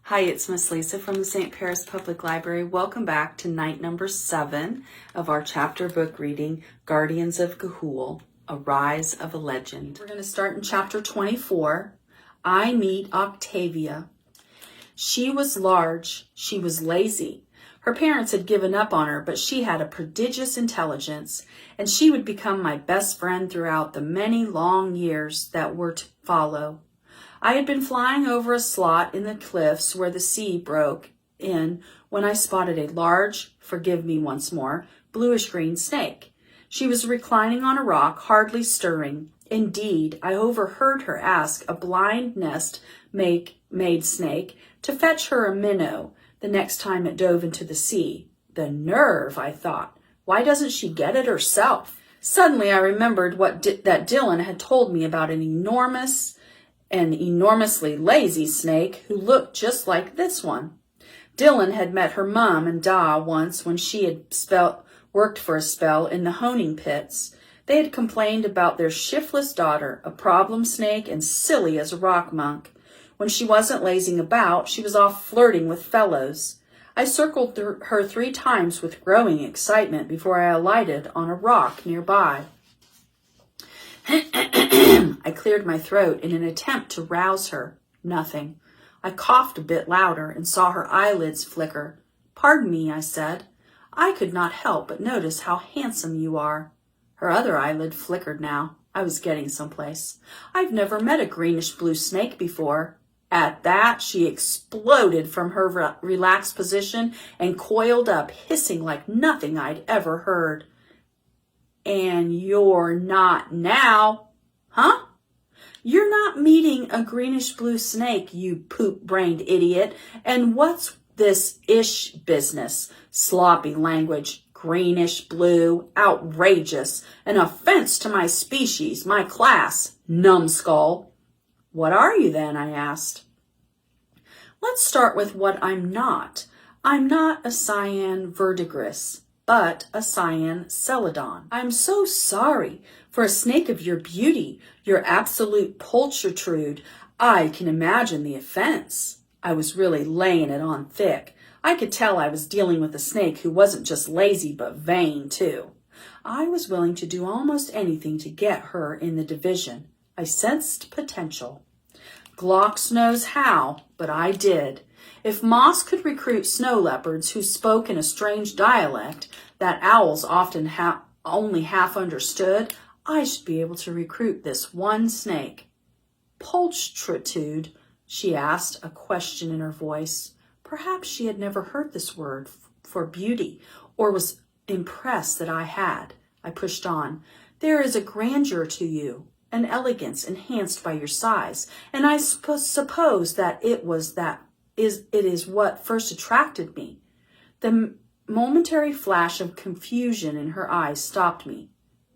Hi, it's Miss Lisa from the St. Paris Public Library. Welcome back to night number 7 of our chapter book reading, Guardians of Ga'Hoole, A Rise of a Legend. We're going to start in chapter 24. I meet Octavia. She was large. She was lazy. Her parents had given up on her, but she had a prodigious intelligence, and she would become my best friend throughout the many long years that were to follow. I had been flying over a slot in the cliffs where the sea broke in when I spotted a large, forgive me once more, bluish-green snake. She was reclining on a rock, hardly stirring. Indeed, I overheard her ask a blind nest-made snake to fetch her a minnow the next time it dove into the sea. The nerve, I thought. Why doesn't she get it herself? Suddenly I remembered that Dylan had told me about an enormously lazy snake who looked just like this one. Dylan had met her mom and Da once when she had worked for a spell in the honing pits. They had complained about their shiftless daughter, a problem snake and silly as a rock monk. When she wasn't lazing about, she was off flirting with fellows. I circled her 3 times with growing excitement before I alighted on a rock nearby. I cleared my throat in an attempt to rouse her. Nothing. I coughed a bit louder and saw her eyelids flicker. "Pardon me," I said. "I could not help but notice how handsome you are." Her other eyelid flickered now. I was getting someplace. "I've never met a greenish-blue snake before." At that, she exploded from her relaxed position and coiled up, hissing like nothing I'd ever heard. "And you're not now, huh? You're not meeting a greenish-blue snake, you poop-brained idiot. And what's this ish business? Sloppy language, greenish-blue, outrageous, an offense to my species, my class, numbskull." "What are you then?" I asked. "Let's start with what I'm not. I'm not a cyan verdigris, but a cyan celadon." "I'm so sorry. For a snake of your beauty, your absolute pulchritude, I can imagine the offense." I was really laying it on thick. I could tell I was dealing with a snake who wasn't just lazy but vain, too. I was willing to do almost anything to get her in the division. I sensed potential. Glocks knows how, but I did. If Moss could recruit snow leopards who spoke in a strange dialect that owls often only half understood, I should be able to recruit this one snake. "Pulchritude?" she asked, a question in her voice. Perhaps she had never heard this word for beauty, or was impressed that I had. I pushed on. "There is a grandeur to you, an elegance enhanced by your size, and I suppose that it is what first attracted me." The momentary flash of confusion in her eyes stopped me.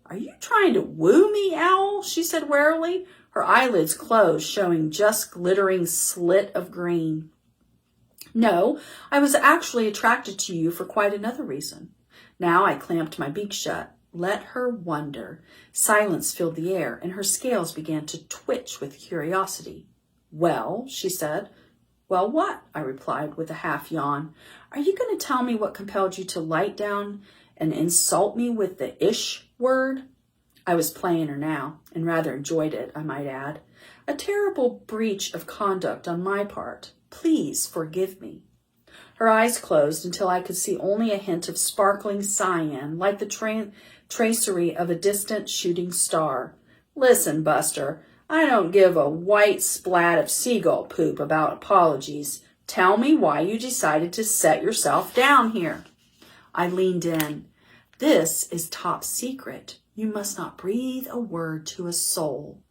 "Are you trying to woo me, owl?" she said warily, her eyelids closed, showing just glittering slit of green. "No, I was actually attracted to you for quite another reason." Now I clamped my beak shut. Let her wonder. Silence filled the air, and her scales began to twitch with curiosity. "Well," she said. "Well, what?" I replied with a half yawn. "Are you going to tell me what compelled you to light down and insult me with the ish word?" I was playing her now, and rather enjoyed it, I might add. A terrible breach of conduct on my part. Please forgive me. Her eyes closed until I could see only a hint of sparkling cyan, like the tracery of a distant shooting star. "Listen, Buster, I don't give a white splat of seagull poop about apologies. Tell me why you decided to set yourself down here." I leaned in. "This is top secret. You must not breathe a word to a soul."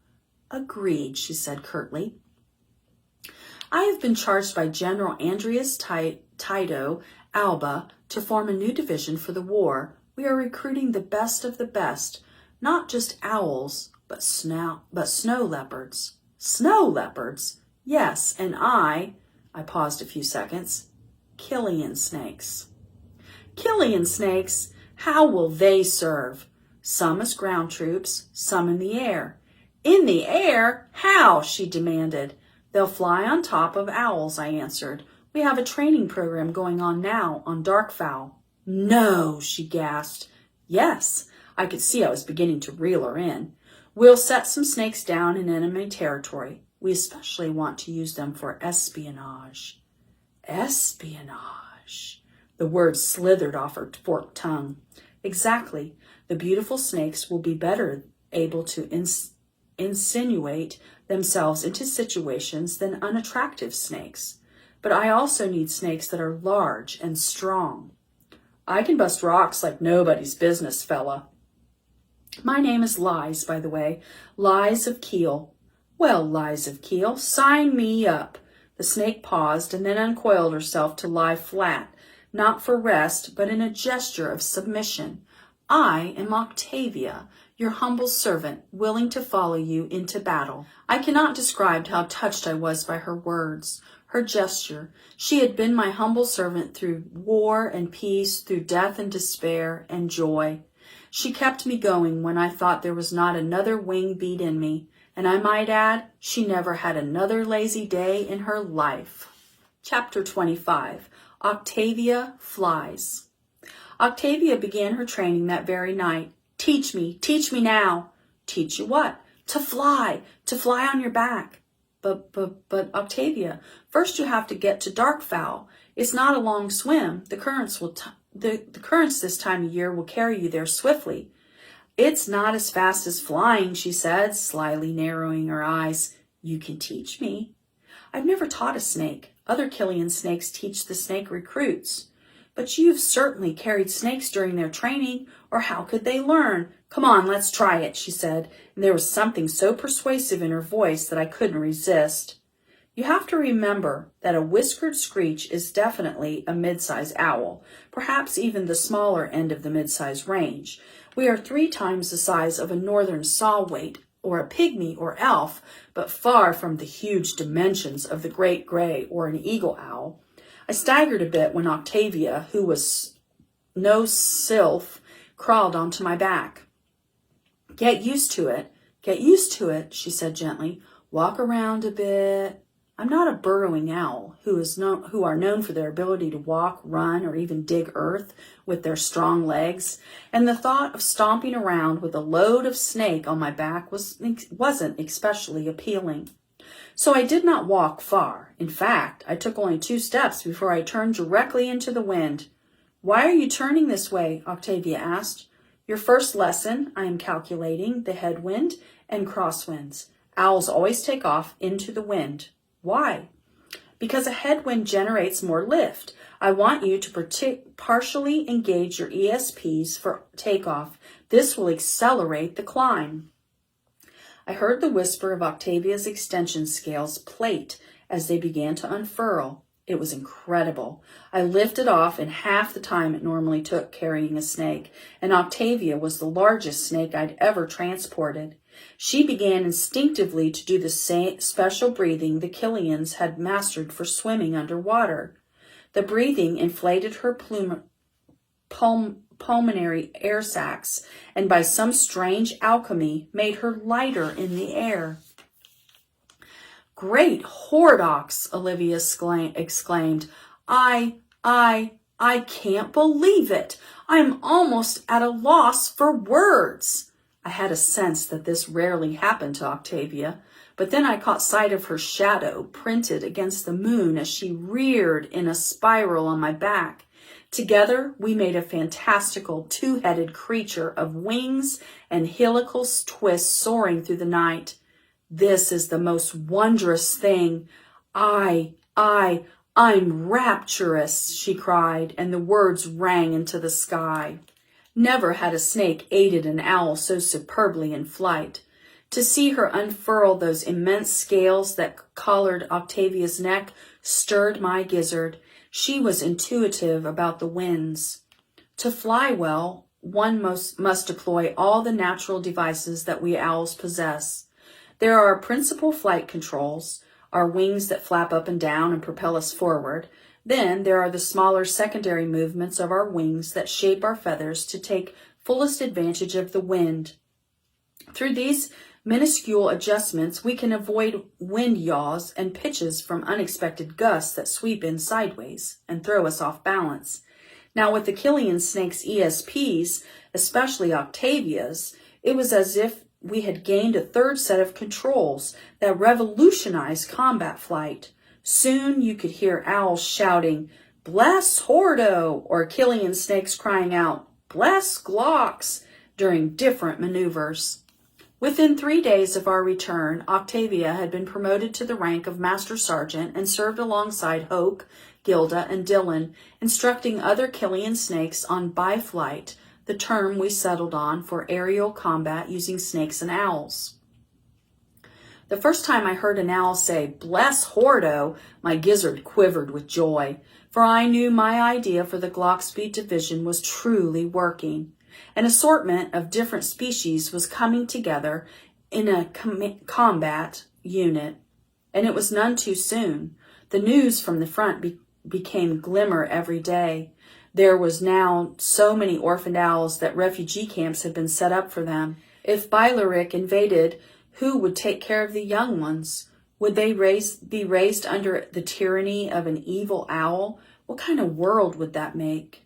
"Agreed," she said curtly. "I have been charged by General Andreas Tito Alba to form a new division for the war. We are recruiting the best of the best, not just owls, but snow leopards." "Snow leopards?" "Yes, and I paused a few seconds. "Killian snakes." "Killian snakes? How will they serve?" "Some as ground troops, some in the air." "In the air? How?" she demanded. They'll fly on top of owls, I answered. We have a training program going on now on darkfowl. No, she gasped. Yes, I could see I was beginning to reel her in. We'll set some snakes down in enemy territory. We especially want to use them for espionage. Espionage. The word slithered off her forked tongue. Exactly. The beautiful snakes will be better able to insinuate themselves into situations than unattractive snakes. But I also need snakes that are large and strong. I can bust rocks like nobody's business, fella. My name is Lies, by the way. Lies of Keel. Well, Lies of Keel, sign me up. The snake paused and then uncoiled herself to lie flat, not for rest, but in a gesture of submission. I am Octavia, your humble servant, willing to follow you into battle. I cannot describe how touched I was by her words, her gesture. She had been my humble servant through war and peace, through death and despair and joy. She kept me going when I thought there was not another wing beat in me, and I might add, she never had another lazy day in her life. Chapter 25. Octavia Flies. Octavia began her training that very night. Teach me now. Teach you what? To fly on your back. But Octavia, first you have to get to darkfowl. It's not a long swim. The currents this time of year will carry you there swiftly. It's not as fast as flying, she said, slyly narrowing her eyes. You can teach me. I've never taught a snake. Other Killian snakes teach the snake recruits. But you've certainly carried snakes during their training, or how could they learn? Come on, let's try it, she said, and there was something so persuasive in her voice that I couldn't resist. You have to remember that a whiskered screech is definitely a mid-size owl, perhaps even the smaller end of the mid-size range. We are 3 times the size of a northern saw-whet or a pygmy or elf, but far from the huge dimensions of the great gray or an eagle owl. I staggered a bit when Octavia, who was no sylph, crawled onto my back. Get used to it, she said gently. Walk around a bit. I'm not a burrowing owl who are known for their ability to walk, run, or even dig earth with their strong legs, and the thought of stomping around with a load of snake on my back wasn't especially appealing. So I did not walk far. In fact, I took only 2 steps before I turned directly into the wind. Why are you turning this way? Octavia asked. Your first lesson, I am calculating the headwind and crosswinds. Owls always take off into the wind. Why? Because a headwind generates more lift. I want you to partially engage your ESPs for takeoff. This will accelerate the climb. I heard the whisper of Octavia's extension scales plate as they began to unfurl. It was incredible. I lifted off in half the time it normally took carrying a snake, and Octavia was the largest snake I'd ever transported. She began instinctively to do the same special breathing the Killians had mastered for swimming underwater. The breathing inflated her pulmonary air sacs, and by some strange alchemy made her lighter in the air. Great Horrocks, Olivia exclaimed. I can't believe it. I'm almost at a loss for words. I had a sense that this rarely happened to Octavia, but then I caught sight of her shadow printed against the moon as she reared in a spiral on my back. Together, we made a fantastical 2-headed creature of wings and helical twists soaring through the night. This is the most wondrous thing. I'm rapturous, she cried, and the words rang into the sky. Never had a snake aided an owl so superbly in flight. To see her unfurl those immense scales that collared Octavia's neck stirred my gizzard. She was intuitive about the winds. To fly well, one must deploy all the natural devices that we owls possess. There are our principal flight controls, our wings that flap up and down and propel us forward. Then there are the smaller secondary movements of our wings that shape our feathers to take fullest advantage of the wind. Through these minuscule adjustments, we can avoid wind yaws and pitches from unexpected gusts that sweep in sideways and throw us off balance. Now, with the Killian Snake's ESPs, especially Octavia's, it was as if we had gained a third set of controls that revolutionized combat flight. Soon you could hear owls shouting, "Bless Hordo," or Killian snakes crying out, "Bless Glocks," during different maneuvers. Within 3 days of our return, Octavia had been promoted to the rank of Master Sergeant and served alongside Hoke, Gilda, and Dylan, instructing other Killian snakes on biflight, the term we settled on for aerial combat using snakes and owls. The first time I heard an owl say, "Bless Hordo," my gizzard quivered with joy, for I knew my idea for the Glockspeed division was truly working. An assortment of different species was coming together in a combat unit, and it was none too soon. The news from the front became glimmer every day. There was now so many orphaned owls that refugee camps had been set up for them. If Bileric invaded, who would take care of the young ones? Would they be raised under the tyranny of an evil owl? What kind of world would that make?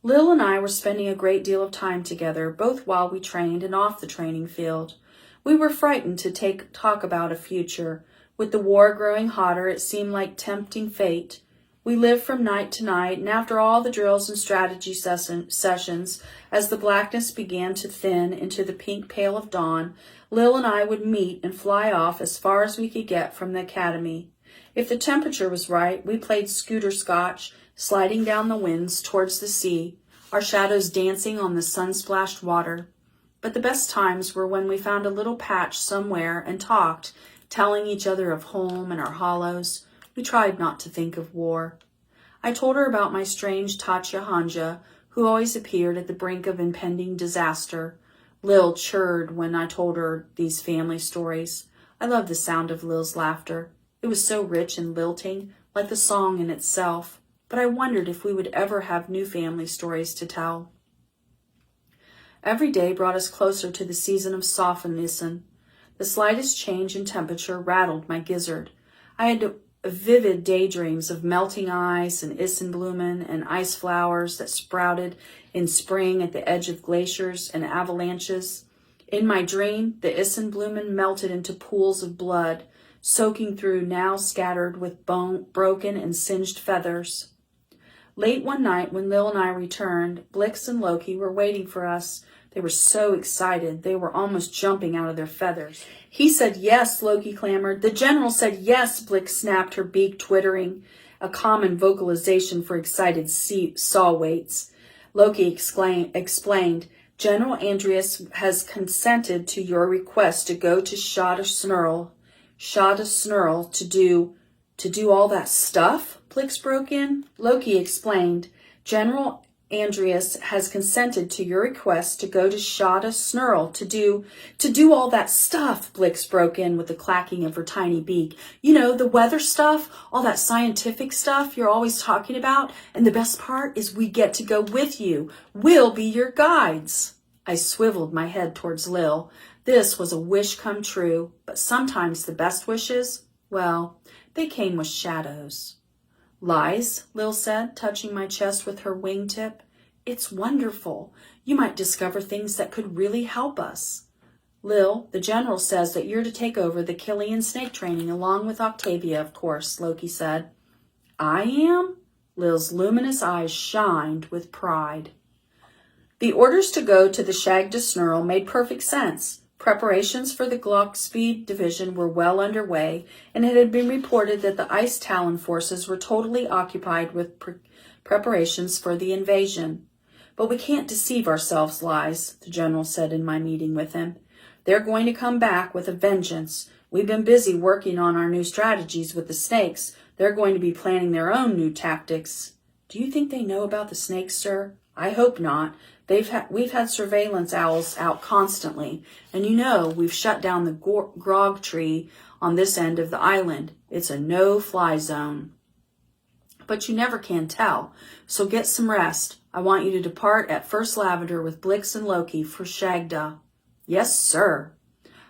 Lil and I were spending a great deal of time together, both while we trained and off the training field. We were frightened to talk about a future. With the war growing hotter, it seemed like tempting fate. We lived from night to night, and after all the drills and strategy sessions, as the blackness began to thin into the pink pale of dawn, Lil and I would meet and fly off as far as we could get from the academy. If the temperature was right, we played scooter scotch, sliding down the winds towards the sea, our shadows dancing on the sun-splashed water. But the best times were when we found a little patch somewhere and talked, telling each other of home and our hollows. We tried not to think of war. I told her about my strange Tatya Hanja, who always appeared at the brink of impending disaster. Lil chirred when I told her these family stories. I loved the sound of Lil's laughter. It was so rich and lilting, like the song in itself. But I wondered if we would ever have new family stories to tell. Every day brought us closer to the season of Sophonisson. The slightest change in temperature rattled my gizzard. I had vivid daydreams of melting ice and Issenblumen and ice flowers that sprouted in spring at the edge of glaciers and avalanches. In my dream, the Issenblumen melted into pools of blood, soaking through now scattered with broken and singed feathers. Late one night, when Lil and I returned, Blix and Loki were waiting for us. They were so excited, they were almost jumping out of their feathers. "He said yes," Loki clamored. "The general said yes," Blix snapped, her beak twittering, a common vocalization for excited saw-waits. Loki explained, "General Andreas has consented to your request to go to Shada Snurl to do all that stuff?" Blix broke in. Loki explained, "General Andreas has consented to your request to go to Shada Snurl to do all that stuff," Blix broke in with the clacking of her tiny beak. "You know, the weather stuff, all that scientific stuff you're always talking about, and the best part is we get to go with you. We'll be your guides." I swiveled my head towards Lil. This was a wish come true, but sometimes the best wishes, well, they came with shadows. "Lies," Lil said, touching my chest with her wingtip. "It's wonderful. You might discover things that could really help us." "Lil, the general says that you're to take over the Killian snake training along with Octavia, of course," Loki said. "I am?" Lil's luminous eyes shined with pride. The orders to go to the Shagda Snurl made perfect sense. Preparations for the Glockspeed division were well underway, and it had been reported that the Ice Talon forces were totally occupied with preparations for the invasion. "But we can't deceive ourselves, Lies," the general said in my meeting with him. "They're going to come back with a vengeance. We've been busy working on our new strategies with the snakes. They're going to be planning their own new tactics." "Do you think they know about the snakes, sir?" "I hope not. We've had surveillance owls out constantly, and you know we've shut down the grog tree on this end of the island. It's a no-fly zone. But you never can tell, so get some rest. I want you to depart at first lavender with Blix and Loki for Shagda." "Yes, sir."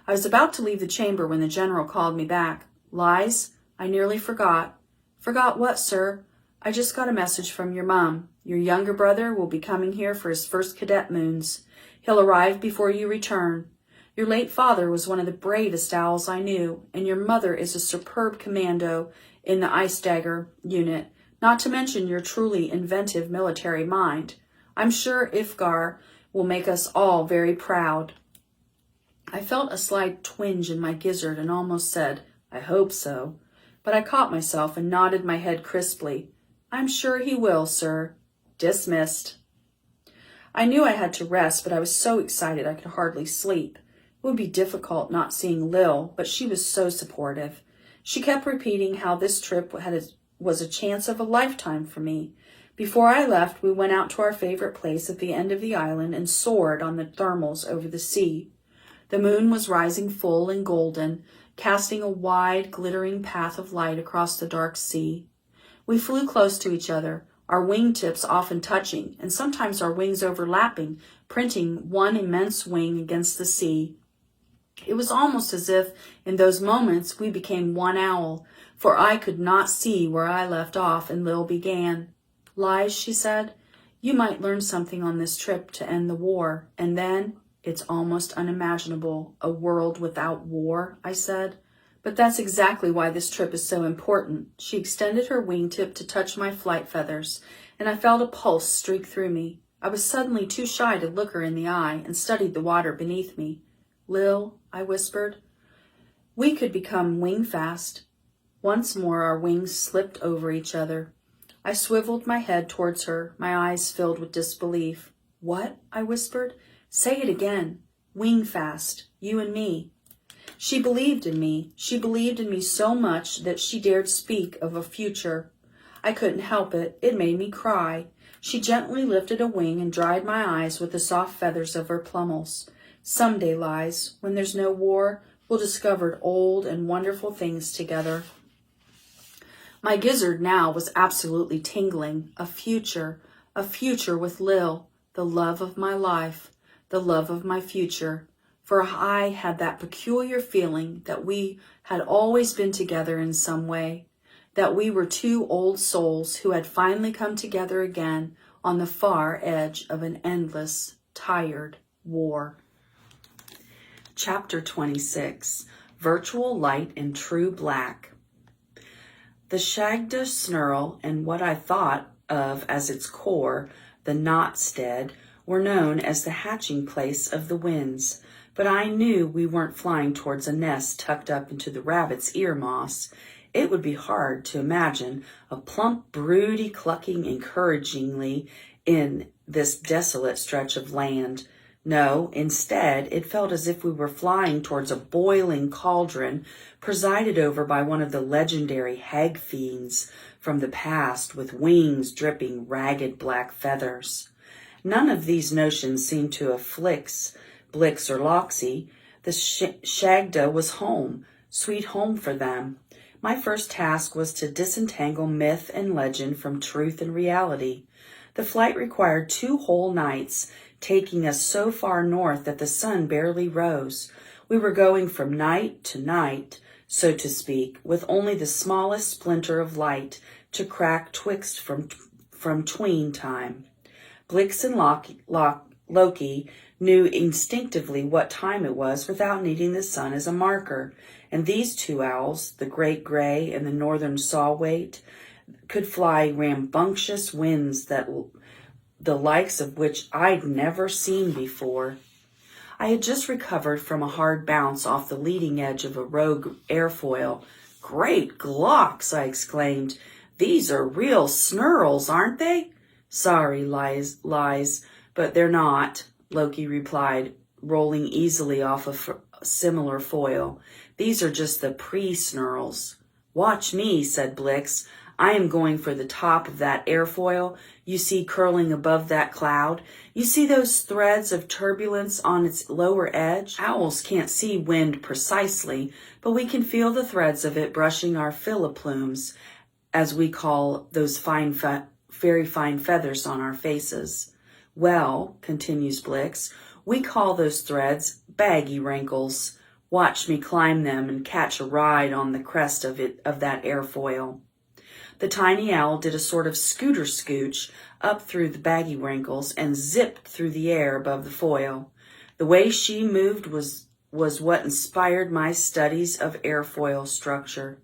I was about to leave the chamber when the general called me back. Lies, I nearly forgot. Forgot what, sir? I just got a message from your mom. Your younger brother will be coming here for his first cadet moons. He'll arrive before you return. Your late father was one of the bravest owls I knew, and your mother is a superb commando in the Ice Dagger unit, not to mention your truly inventive military mind. I'm sure Ifgar will make us all very proud. I felt a slight twinge in my gizzard and almost said, I hope so. But I caught myself and nodded my head crisply. I'm sure he will, sir. Dismissed. I knew I had to rest, but I was so excited I could hardly sleep. It would be difficult not seeing Lil, but she was so supportive. She kept repeating how this trip was a chance of a lifetime for me. Before I left, we went out to our favorite place at the end of the island and soared on the thermals over the sea. The moon was rising full and golden, casting a wide, glittering path of light across the dark sea. We flew close to each other, our wingtips often touching, and sometimes our wings overlapping, printing one immense wing against the sea. It was almost as if, in those moments, we became one owl, for I could not see where I left off and Lil began. Lies, she said. You might learn something on this trip to end the war, and then, it's almost unimaginable, a world without war, I said. But that's exactly why this trip is so important. She extended her wingtip to touch my flight feathers, and I felt a pulse streak through me. I was suddenly too shy to look her in the eye and studied the water beneath me. Lil, I whispered, we could become wing-fast. Once more our wings slipped over each other. I swiveled my head towards her, my eyes filled with disbelief. What? I whispered. Say it again. Wing-fast. You and me. She believed in me. She believed in me so much that she dared speak of a future. I couldn't help it. It made me cry. She gently lifted a wing and dried my eyes with the soft feathers of her plummels. Someday, Lies, when there's no war, we'll discover old and wonderful things together. My gizzard now was absolutely tingling. A future with Lil, the love of my life, the love of my future. For I had that peculiar feeling that we had always been together in some way, that we were two old souls who had finally come together again on the far edge of an endless, tired war. Chapter 26, Virtual Light in True Black. The Shagda Snurl and what I thought of as its core, the knotstead, were known as the hatching place of the winds, but I knew we weren't flying towards a nest tucked up into the rabbit's ear moss. It would be hard to imagine a plump broody clucking encouragingly in this desolate stretch of land. No, instead, it felt as if we were flying towards a boiling cauldron presided over by one of the legendary hag fiends from the past with wings dripping ragged black feathers. None of these notions seemed to afflict Blix or Loxy. The Shagda was home, sweet home for them. My first task was to disentangle myth and legend from truth and reality. The flight required 2 whole nights, taking us so far north that the sun barely rose. We were going from night to night, so to speak, with only the smallest splinter of light to crack twixt from tween time. Blix and Loki knew instinctively what time it was without needing the sun as a marker, and these 2 owls, the great gray and the northern saw-wait, could fly rambunctious winds that the likes of which I'd never seen before. I had just recovered from a hard bounce off the leading edge of a rogue airfoil. Great glocks, I exclaimed. These are real snurls, aren't they? Sorry, Lies, but they're not, Loki replied, rolling easily off a similar foil. These are just the pre-snurls. Watch me, said Blix. I am going for the top of that airfoil you see curling above that cloud. You see those threads of turbulence on its lower edge? Owls can't see wind precisely, but we can feel the threads of it brushing our filiplumes, as we call those very fine feathers on our faces. Well, continues Blix, we call those threads baggy wrinkles. watched me climb them and catch a ride on the crest of that airfoil. The tiny owl did a sort of scooter scooch up through the baggy wrinkles and zipped through the air above the foil. The way she moved was what inspired my studies of airfoil structure.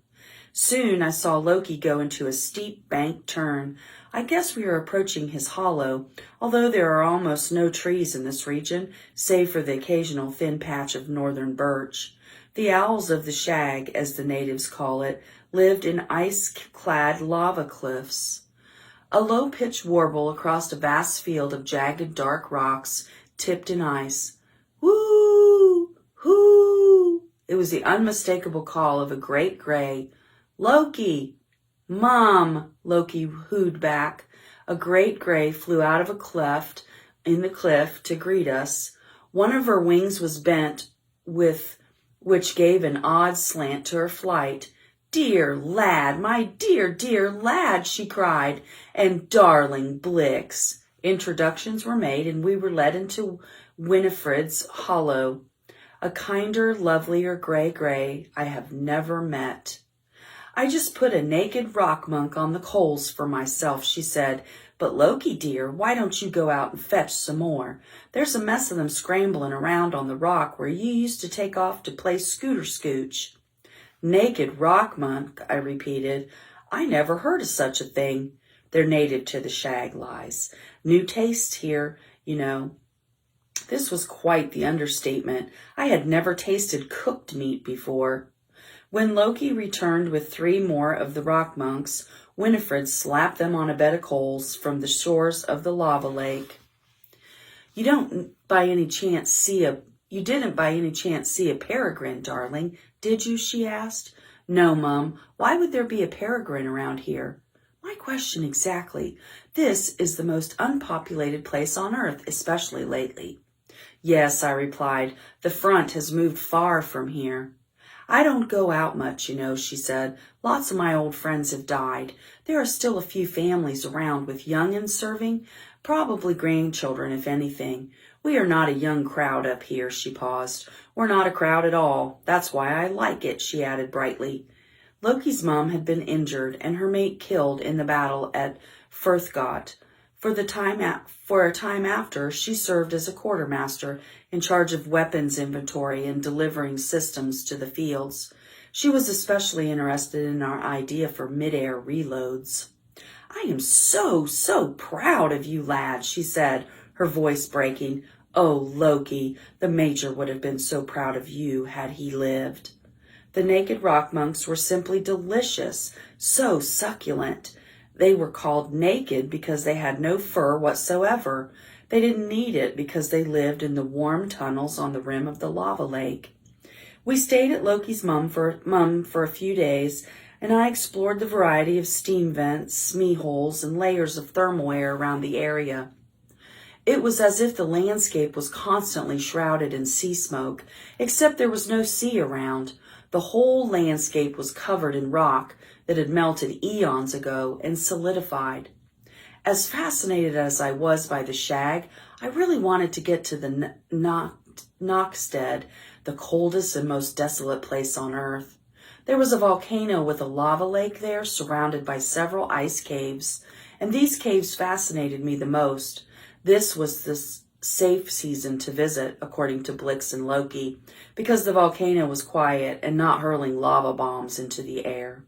Soon I saw Loki go into a steep bank turn. I guess we are approaching his hollow, although there are almost no trees in this region, save for the occasional thin patch of northern birch. The owls of the shag, as the natives call it, lived in ice-clad lava cliffs. A low-pitched warble across a vast field of jagged dark rocks tipped in ice. Woo! Hoo! It was the unmistakable call of a great gray. Loki! Mom! Loki hooed back. A great gray flew out of a cleft in the cliff to greet us. One of her wings was bent, which gave an odd slant to her flight. Dear lad, my dear, dear lad, she cried, and darling Blix. Introductions were made, and we were led into Winifred's hollow, a kinder, lovelier gray I have never met. I just put a naked rock monk on the coals for myself, she said. But Loki, dear, why don't you go out and fetch some more? There's a mess of them scrambling around on the rock where you used to take off to play scooter scooch. Naked rock monk, I repeated. I never heard of such a thing. They're native to the shag, lies. New taste here, you know. This was quite the understatement. I had never tasted cooked meat before. When Loki returned with 3 more of the rock monks, Winifred slapped them on a bed of coals from the shores of the lava lake. You didn't by any chance see a peregrine, darling, did you? She asked. No, Mum. Why would there be a peregrine around here? My question exactly. This is the most unpopulated place on earth, especially lately. Yes, I replied. The front has moved far from here. I don't go out much, you know, she said. Lots of my old friends have died. There are still a few families around with young'uns serving, probably grandchildren, if anything. We are not a young crowd up here, she paused. We're not a crowd at all. That's why I like it, she added brightly. Loki's mom had been injured and her mate killed in the battle at Furthgott. For a time after, she served as a quartermaster in charge of weapons inventory and delivering systems to the fields. She was especially interested in our idea for mid-air reloads. I am so proud of you, lad, she said, her voice breaking. Oh, Loki, the Major would have been so proud of you had he lived. The naked rock monks were simply delicious, so succulent. They were called naked because they had no fur whatsoever. They didn't need it because they lived in the warm tunnels on the rim of the lava lake. We stayed at Loki's mum for a few days, and I explored the variety of steam vents, smee holes, and layers of thermal air around the area. It was as if the landscape was constantly shrouded in sea smoke, except there was no sea around. The whole landscape was covered in rock that had melted eons ago and solidified. As fascinated as I was by the shag, I really wanted to get to the Knockstead, the coldest and most desolate place on earth. There was a volcano with a lava lake there surrounded by several ice caves, and these caves fascinated me the most. This was the safe season to visit, according to Blix and Loki, because the volcano was quiet and not hurling lava bombs into the air.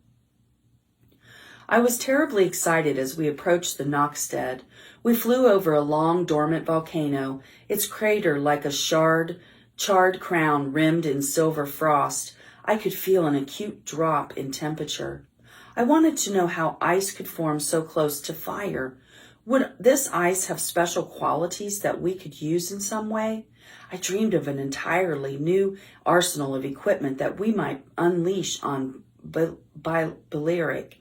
I was terribly excited as we approached the Knockstead. We flew over a long, dormant volcano, its crater like a charred crown rimmed in silver frost. I could feel an acute drop in temperature. I wanted to know how ice could form so close to fire. Would this ice have special qualities that we could use in some way? I dreamed of an entirely new arsenal of equipment that we might unleash on Balearic.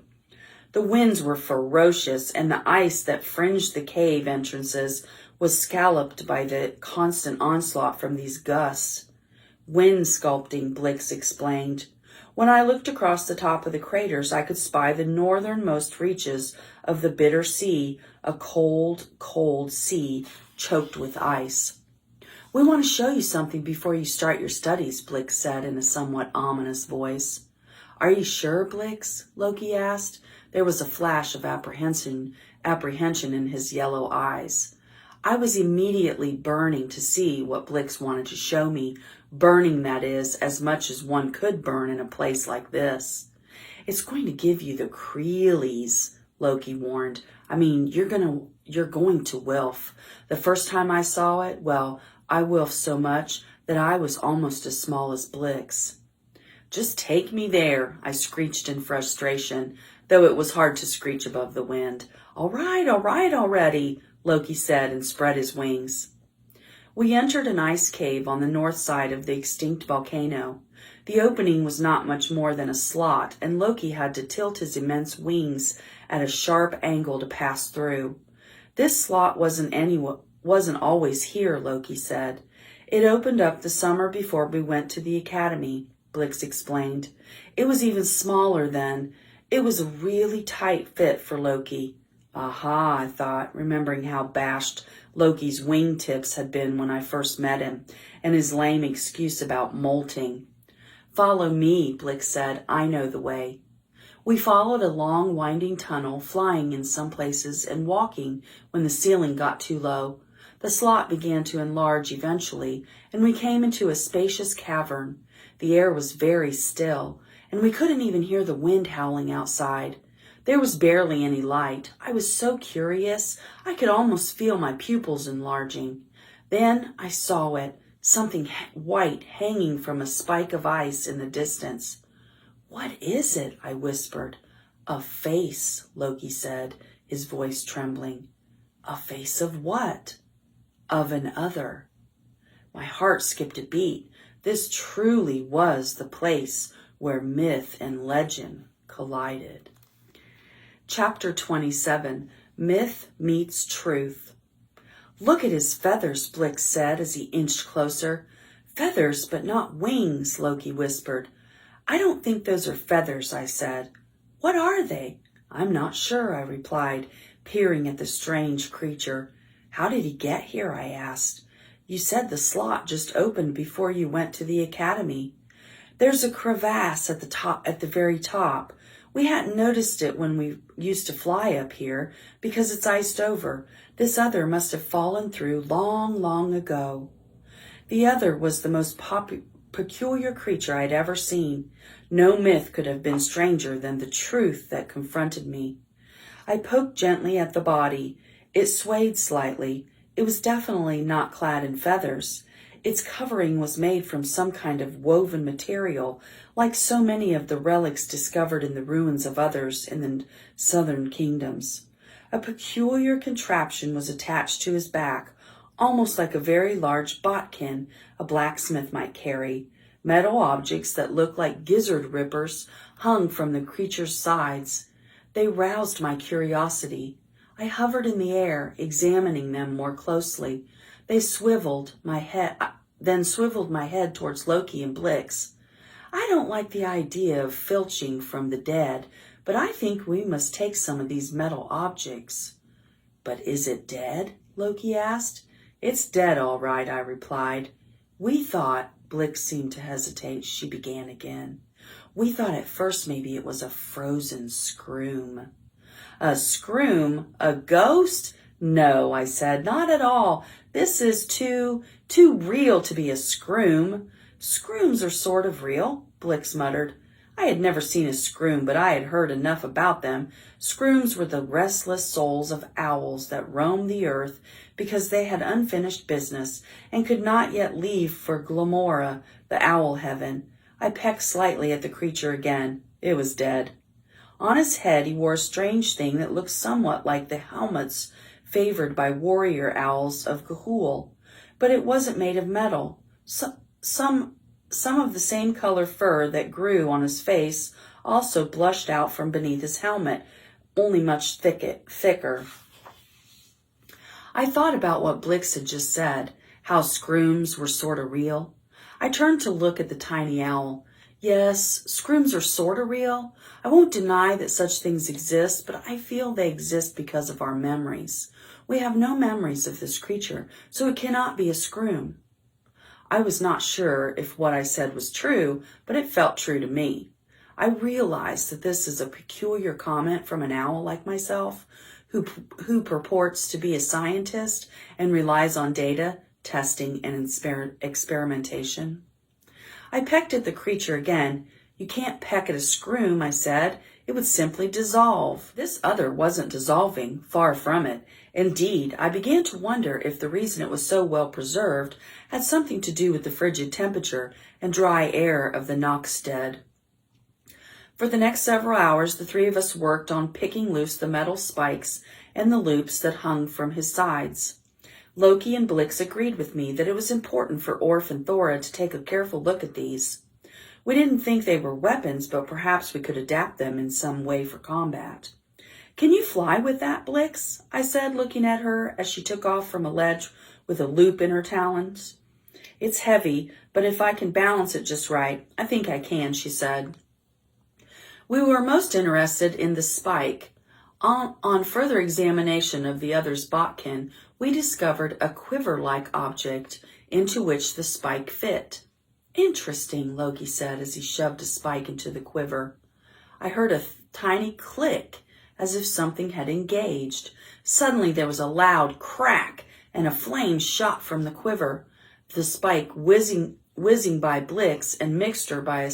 The winds were ferocious, and the ice that fringed the cave entrances was scalloped by the constant onslaught from these gusts. Wind sculpting, Blix explained. When I looked across the top of the craters, I could spy the northernmost reaches of the Bitter Sea, a cold, cold sea choked with ice. We want to show you something before you start your studies, Blix said in a somewhat ominous voice. Are you sure, Blix? Loki asked. There was a flash of apprehension in his yellow eyes. I was immediately burning to see what Blix wanted to show me, burning, that is, as much as one could burn in a place like this. It's going to give you the creelies, Loki warned. I mean, you're going to wilf. The first time I saw it, well, I wilfed so much that I was almost as small as Blix. Just take me there, I screeched in frustration, though it was hard to screech above the wind. All right already, Loki said and spread his wings. We entered an ice cave on the north side of the extinct volcano. The opening was not much more than a slot, and Loki had to tilt his immense wings at a sharp angle to pass through. This slot wasn't always here, Loki said. It opened up the summer before we went to the academy, Blix explained. It was even smaller then. It was a really tight fit for Loki. Aha, I thought, remembering how bashed Loki's wingtips had been when I first met him, and his lame excuse about molting. Follow me, Blix said. I know the way. We followed a long, winding tunnel, flying in some places and walking when the ceiling got too low. The slot began to enlarge eventually, and we came into a spacious cavern. The air was very still, and we couldn't even hear the wind howling outside. There was barely any light. I was so curious, I could almost feel my pupils enlarging. Then I saw it, something white hanging from a spike of ice in the distance. What is it? I whispered. A face, Loki said, his voice trembling. A face of what? Of an other. My heart skipped a beat. This truly was the place where myth and legend collided. Chapter 27, Myth Meets Truth. Look at his feathers, Blix said as he inched closer. Feathers, but not wings, Loki whispered. I don't think those are feathers, I said. What are they? I'm not sure, I replied, peering at the strange creature. How did he get here? I asked. You said the slot just opened before you went to the academy. There's a crevasse at the very top. We hadn't noticed it when we used to fly up here because it's iced over. This other must have fallen through long, long ago. The other was the most peculiar creature I'd ever seen. No myth could have been stranger than the truth that confronted me. I poked gently at the body. It swayed slightly. It was definitely not clad in feathers. Its covering was made from some kind of woven material, like so many of the relics discovered in the ruins of others in the southern kingdoms. A peculiar contraption was attached to his back, almost like a very large bodkin a blacksmith might carry. Metal objects that looked like gizzard rippers hung from the creature's sides. They roused my curiosity. I hovered in the air, examining them more closely. Then swiveled my head towards Loki and Blix. I don't like the idea of filching from the dead, but I think we must take some of these metal objects. But is it dead? Loki asked. It's dead, all right, I replied. We thought, Blix seemed to hesitate. She began again. We thought at first maybe it was a frozen scroom. A scroom? A ghost? No, I said, not at all. This is too real to be a scroom. Scrooms are sort of real, Blix muttered. I had never seen a scroom, but I had heard enough about them. Scrooms were the restless souls of owls that roamed the earth because they had unfinished business and could not yet leave for Glamora, the owl heaven. I pecked slightly at the creature again. It was dead. On his head he wore a strange thing that looked somewhat like the helmets favored by warrior owls of Ga'Hoole, but it wasn't made of metal. Some of the same color fur that grew on his face also blushed out from beneath his helmet, only much thicker. I thought about what Blix had just said, how scrooms were sort of real. I turned to look at the tiny owl. Yes, scrooms are sort of real. I won't deny that such things exist, but I feel they exist because of our memories. We have no memories of this creature, so it cannot be a scroom. I was not sure if what I said was true, but it felt true to me. I realized that this is a peculiar comment from an owl like myself, who purports to be a scientist and relies on data, testing, and experimentation. I pecked at the creature again. You can't peck at a scroom, I said. It would simply dissolve. This other wasn't dissolving, far from it. Indeed, I began to wonder if the reason it was so well preserved had something to do with the frigid temperature and dry air of the Knockstead. For the next several hours, the three of us worked on picking loose the metal spikes and the loops that hung from his sides. Loki and Blix agreed with me that it was important for Orf and Thora to take a careful look at these. We didn't think they were weapons, but perhaps we could adapt them in some way for combat. Can you fly with that, Blix? I said, looking at her as she took off from a ledge with a loop in her talons. It's heavy, but if I can balance it just right, I think I can, she said. We were most interested in the spike. On further examination of the other's bodkin, we discovered a quiver-like object into which the spike fit. Interesting, Loki said as he shoved a spike into the quiver. I heard a tiny click, as if something had engaged. Suddenly there was a loud crack, and a flame shot from the quiver. The spike whizzing by Blix and missed her by a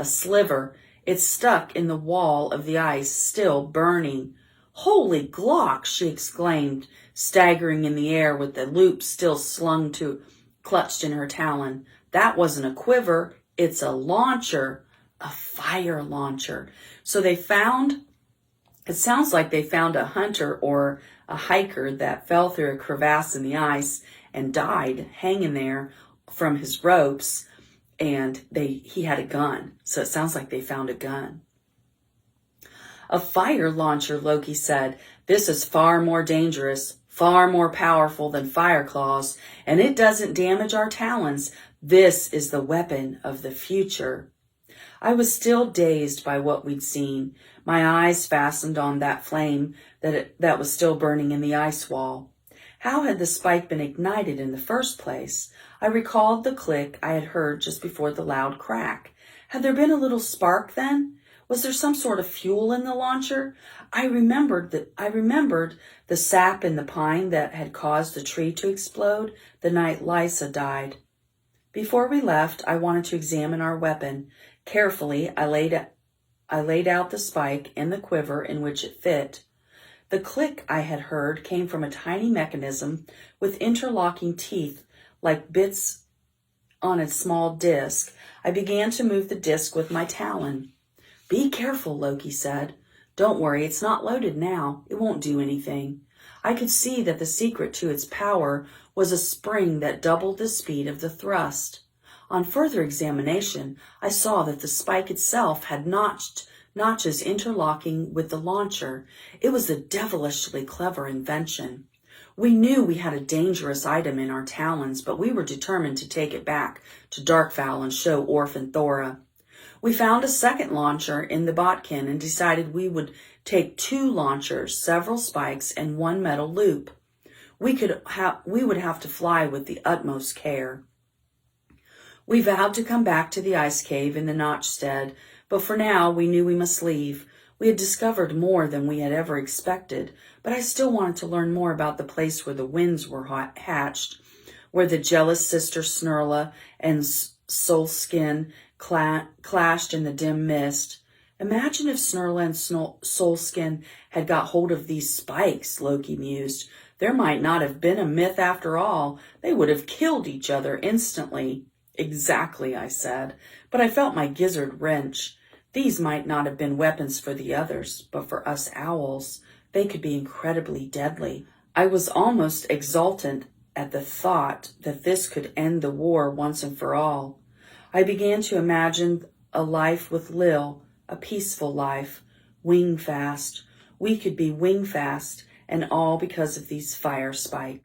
sliver. It stuck in the wall of the ice, still burning. Holy Glock, she exclaimed, staggering in the air with the loop still clutched in her talon. That wasn't a quiver, it's a launcher, a fire launcher. So it sounds like they found a hunter or a hiker that fell through a crevasse in the ice and died hanging there from his ropes, and he had a gun. So it sounds like they found a gun. A fire launcher, Loki said. This is far more dangerous, far more powerful than fire claws, and it doesn't damage our talons. This is the weapon of the future. I was still dazed by what we'd seen. My eyes fastened on that flame that was still burning in the ice wall. How had the spike been ignited in the first place? I recalled the click I had heard just before the loud crack. Had there been a little spark then? Was there some sort of fuel in the launcher? I remembered the sap in the pine that had caused the tree to explode the night Lysa died. Before we left, I wanted to examine our weapon. Carefully, I laid out the spike in the quiver in which it fit. The click I had heard came from a tiny mechanism with interlocking teeth like bits on a small disc. I began to move the disc with my talon. Be careful, Loki said. Don't worry, it's not loaded now. It won't do anything. I could see that the secret to its power was a spring that doubled the speed of the thrust. On further examination, I saw that the spike itself had notches interlocking with the launcher. It was a devilishly clever invention. We knew we had a dangerous item in our talons, but we were determined to take it back to Darkval and show Orf and Thora. We found a second launcher in the bodkin and decided we would take 2 launchers, several spikes, and 1 metal loop. We would have to fly with the utmost care. We vowed to come back to the ice cave in the Knockstead, but for now we knew we must leave. We had discovered more than we had ever expected, but I still wanted to learn more about the place where the winds were hatched, where the jealous sister Snurla and Solskin clashed in the dim mist. Imagine if Snurla and Solskin had got hold of these spikes, Loki mused. There might not have been a myth after all. They would have killed each other instantly. Exactly, I said, but I felt my gizzard wrench. These might not have been weapons for the others, but for us owls, they could be incredibly deadly. I was almost exultant at the thought that this could end the war once and for all. I began to imagine a life with Lil, a peaceful life, wing fast. We could be wing fast, and all because of these fire spikes.